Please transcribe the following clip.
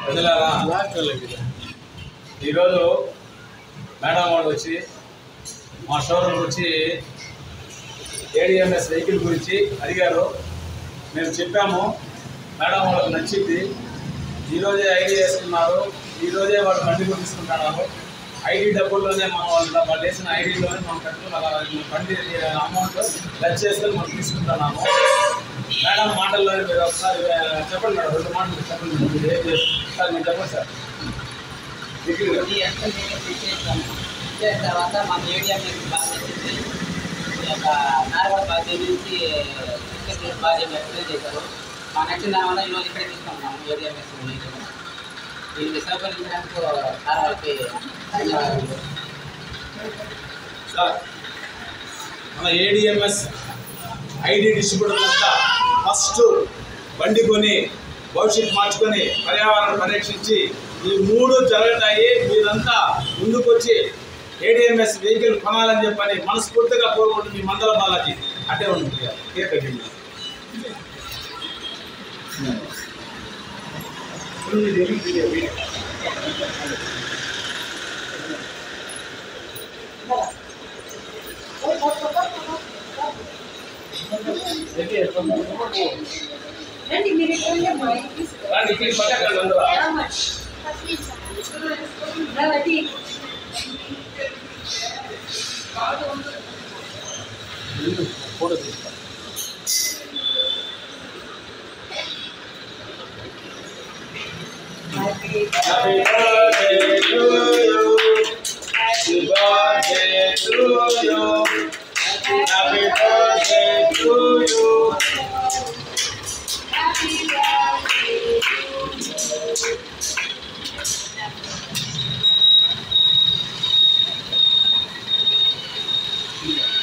ప్రజలారా ఈరోజు మేడం వాళ్ళు వచ్చి మా షోరూమ్ వచ్చి ఏడిఎంఎస్ వెహికల్ గురించి అడిగారు. మేము చెప్పాము, మేడం వాళ్ళకి నచ్చింది. ఈరోజే ఐడి వేసుకున్నారు, ఈరోజే వాళ్ళు బండి కూడా తీసుకుంటున్నారు. ఐడి డబ్బుల్లోనే మనం వాళ్ళు వేసిన ఐడిలోనే మనం కట్టుకున్న బండి అమౌంట్ లెస్ చేసుకొని మనం తీసుకుంటున్నాము. మేడం మాటల్లో మీరు ఒకసారి చెప్పండి మేడం, 2 మాటలు చెప్పండి. మీరు ఏం చేస్తారు సార్? మీరు చెప్పండి సార్. తర్వాత మన ఏడియా బాగా నచ్చింది. నార్మల్ బాధ్యత నుంచి బాధ్యత ఎక్స్ప్లెయిన్ చేశారు. మాకు నచ్చిన దానివల్ల ఈరోజు ఇక్కడే తీసుకుంటున్నాము. ఏడియా దీనికి సహకరించడానికి సార్ వాళ్ళకి ధన్యవాదాలు. సార్, మన ఏడిఎంఎస్ ఐడి డిస్ట్రిబ్యూటర్ అంతా ఫస్ట్ బండి కొని భవిష్యత్తు మార్చుకొని పర్యావరణం పరీక్షించి ఈ 3 జరుగుతాయి. మీరంతా ముందుకొచ్చి ఏడిఎంఎస్ వెహికల్ కొనాలని చెప్పని మనస్ఫూర్తిగా కోరుకుంటుంది మీ మందల బాలాజీ. అట్టే ఉంటుంది. ఫోటో తీసుకో. Happy birthday to you. Happy birthday to you. Happy birthday to you. Happy birthday to you.